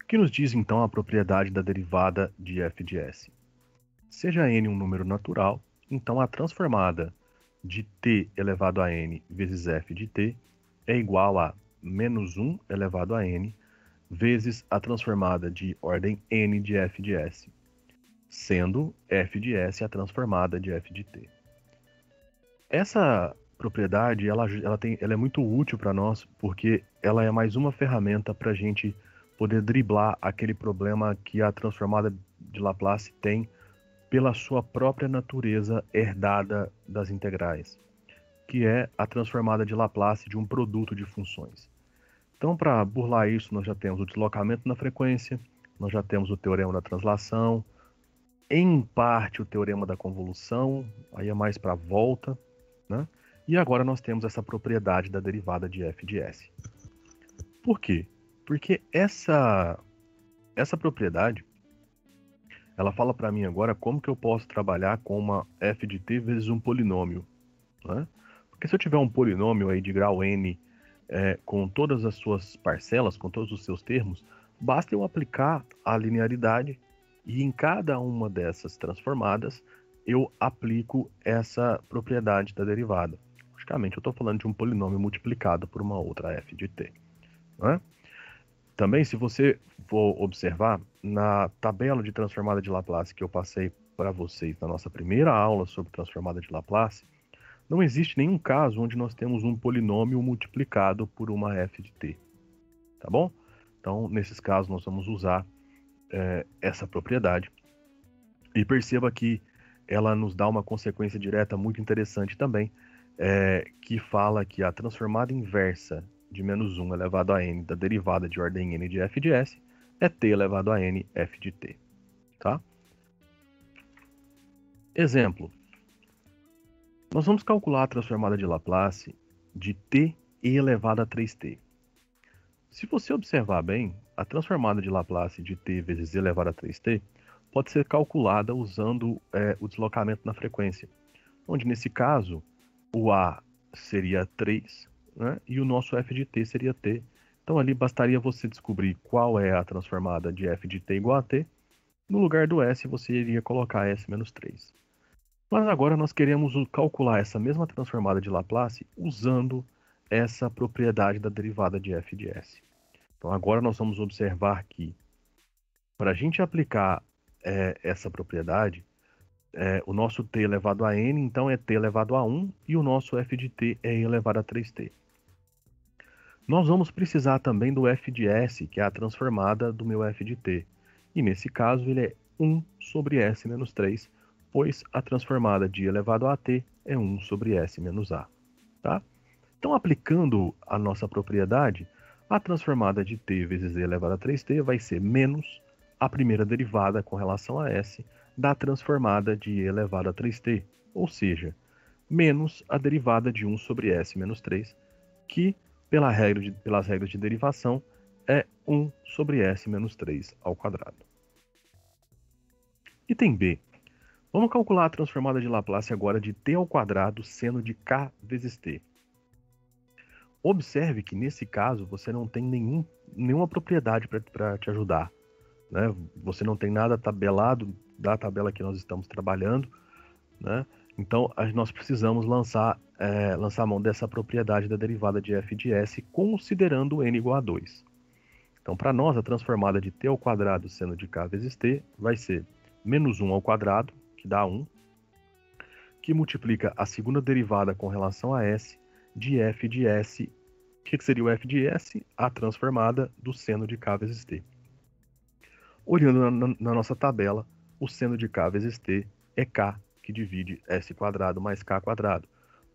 O que nos diz então a propriedade da derivada de f de s? Seja n um número natural, então a transformada de t elevado a n vezes f de t é igual a menos 1 elevado a n vezes a transformada de ordem n de f de s, sendo f de s a transformada de f de t. Essa propriedade ela é muito útil para nós porque ela é mais uma ferramenta para a gente poder driblar aquele problema que a transformada de Laplace tem pela sua própria natureza herdada das integrais, que é a transformada de Laplace de um produto de funções. Então, para burlar isso, nós já temos o deslocamento na frequência, nós já temos o teorema da translação, em parte o teorema da convolução, aí é mais para a volta, né? E agora nós temos essa propriedade da derivada de f de s. Por quê? Porque essa propriedade, ela fala para mim agora como que eu posso trabalhar com uma f de t vezes um polinômio, né? Porque se eu tiver um polinômio aí de grau n com todas as suas parcelas, com todos os seus termos, basta eu aplicar a linearidade e em cada uma dessas transformadas eu aplico essa propriedade da derivada. Logicamente, eu estou falando de um polinômio multiplicado por uma outra f de t, né? Também, se você for observar, na tabela de transformada de Laplace que eu passei para vocês na nossa primeira aula sobre transformada de Laplace, não existe nenhum caso onde nós temos um polinômio multiplicado por uma f de t, tá bom? Então, nesses casos, nós vamos usar essa propriedade. E perceba que ela nos dá uma consequência direta muito interessante também, que fala que a transformada inversa de menos 1 elevado a n da derivada de ordem n de f de s é t elevado a n f de t, tá? Exemplo. Nós vamos calcular a transformada de Laplace de t e elevado a 3t. Se você observar bem, a transformada de Laplace de t vezes e elevado a 3t pode ser calculada usando o deslocamento na frequência, onde nesse caso o a seria 3, né, e o nosso f de t seria t. Então ali bastaria você descobrir qual é a transformada de f de t igual a t. No lugar do s você iria colocar s menos 3. Mas agora nós queremos calcular essa mesma transformada de Laplace usando essa propriedade da derivada de f de s. Então agora nós vamos observar que para a gente aplicar essa propriedade, o nosso t elevado a n, então é t elevado a 1, e o nosso f de t é e elevado a 3t. Nós vamos precisar também do f de s, que é a transformada do meu f de t. E nesse caso ele é 1 sobre s menos 3, pois a transformada de elevado a t é 1 sobre s menos a. Tá? Então, aplicando a nossa propriedade, a transformada de t vezes e elevado a 3t vai ser menos a primeira derivada com relação a s da transformada de e elevado a 3t, ou seja, menos a derivada de 1 sobre s menos 3, que, pelas regras de derivação, é 1 sobre s menos 3 ao quadrado. Item B. Vamos calcular a transformada de Laplace agora de t ao quadrado seno de k vezes t. Observe que nesse caso você não tem nenhuma propriedade para te ajudar, né? Você não tem nada tabelado da tabela que nós estamos trabalhando, né? Então nós precisamos lançar a mão dessa propriedade da derivada de f de s considerando n igual a 2. Então para nós a transformada de t ao quadrado seno de k vezes t vai ser menos 1 ao quadrado, que dá 1, que multiplica a segunda derivada com relação a s de f de s. O que seria o f de s? A transformada do seno de k vezes t. Olhando na nossa tabela, o seno de k vezes t é k, que divide s quadrado mais k quadrado.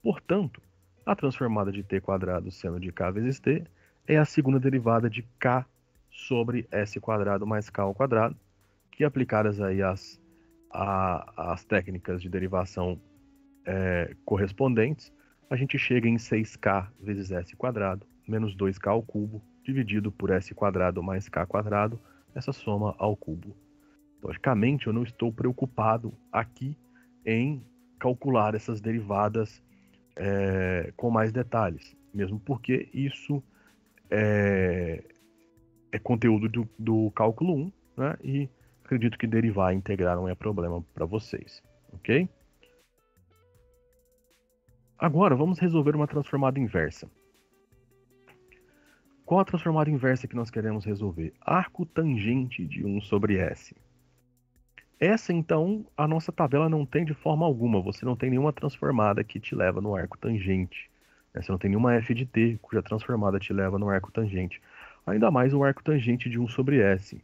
Portanto, a transformada de t quadrado seno de k vezes t é a segunda derivada de k sobre s quadrado mais k ao quadrado, que aplicadas aí as técnicas de derivação correspondentes, a gente chega em 6k vezes s quadrado menos 2k ao cubo, dividido por s quadrado mais k quadrado, essa soma ao cubo. Logicamente, eu não estou preocupado aqui em calcular essas derivadas com mais detalhes, mesmo porque isso é conteúdo do cálculo 1, né? E acredito que derivar e integrar não é problema para vocês, ok? Agora, vamos resolver uma transformada inversa. Qual a transformada inversa que nós queremos resolver? Arco tangente de 1 sobre S. Essa, então, a nossa tabela não tem de forma alguma. Você não tem nenhuma transformada que te leva no arco tangente. Você não tem nenhuma f de t cuja transformada te leva no arco tangente. Ainda mais um arco tangente de 1 sobre S.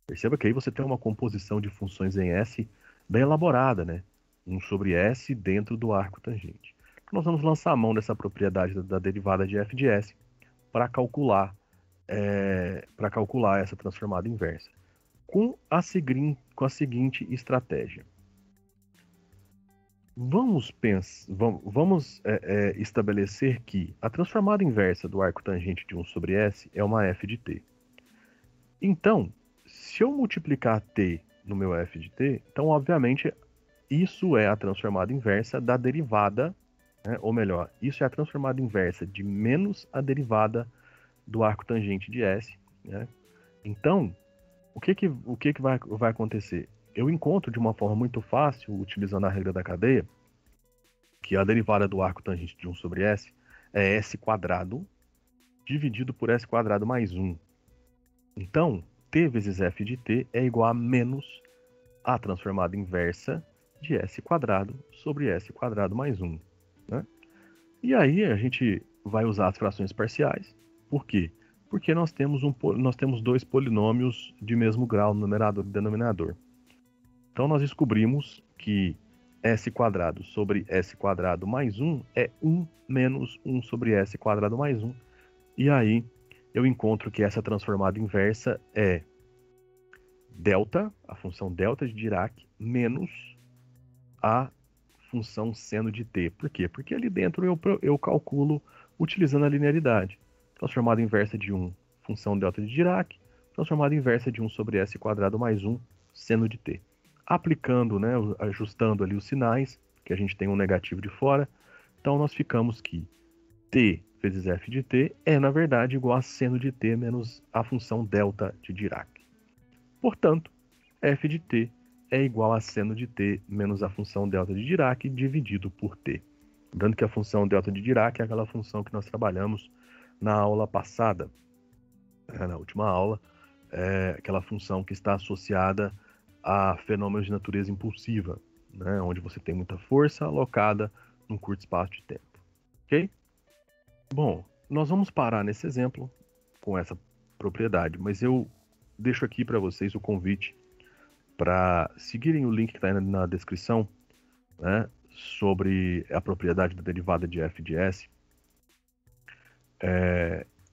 Perceba que aí você tem uma composição de funções em S bem elaborada, né? 1 sobre S dentro do arco tangente. Nós vamos lançar a mão dessa propriedade da derivada de f de S para calcular essa transformada inversa. Com a seguinte estratégia. Vamos estabelecer que a transformada inversa do arco tangente de 1 sobre S é uma f de t. Então, se eu multiplicar t no meu f de t, então, obviamente, isso é a transformada inversa da derivada, né? Ou melhor, isso é a transformada inversa de menos a derivada do arco tangente de S, né? Então, o que vai acontecer? Eu encontro de uma forma muito fácil, utilizando a regra da cadeia, que a derivada do arco tangente de 1 sobre S é S quadrado dividido por S quadrado mais 1. Então, t vezes f de t é igual a menos a transformada inversa de S quadrado sobre S quadrado mais 1. Né? E aí a gente vai usar as frações parciais. Por quê? Porque nós temos dois polinômios de mesmo grau no numerador e denominador. Então nós descobrimos que S quadrado sobre S quadrado mais 1 é 1 menos 1 sobre S quadrado mais 1. E aí eu encontro que essa transformada inversa é delta, a função delta de Dirac, menos a função seno de t. Por quê? Porque ali dentro eu calculo utilizando a linearidade. Transformada inversa de 1, função delta de Dirac, transformada inversa de 1 sobre S quadrado mais 1, seno de t. Aplicando, né, ajustando ali os sinais, que a gente tem um negativo de fora, então nós ficamos que t vezes f de t é, na verdade, igual a seno de t menos a função delta de Dirac. Portanto, f de t é igual a seno de t menos a função delta de Dirac dividido por t. Lembrando que a função delta de Dirac é aquela função que nós trabalhamos na aula passada, na última aula, aquela função que está associada a fenômenos de natureza impulsiva, né, onde você tem muita força alocada num curto espaço de tempo. Ok? Bom, nós vamos parar nesse exemplo com essa propriedade, mas eu deixo aqui para vocês o convite para seguirem o link que está na descrição, né, sobre a propriedade da derivada de f de S,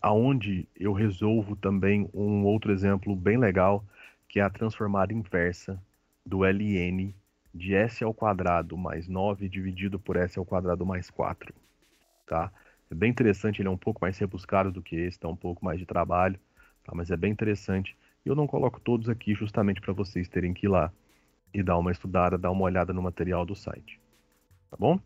aonde eu resolvo também um outro exemplo bem legal, que é a transformada inversa do ln de s ao quadrado mais 9 dividido por s ao quadrado mais 4. Tá? É bem interessante, ele é um pouco mais rebuscado do que esse, dá um pouco mais de trabalho, tá? Mas é bem interessante. E eu não coloco todos aqui justamente para vocês terem que ir lá e dar uma estudada, dar uma olhada no material do site. Tá bom?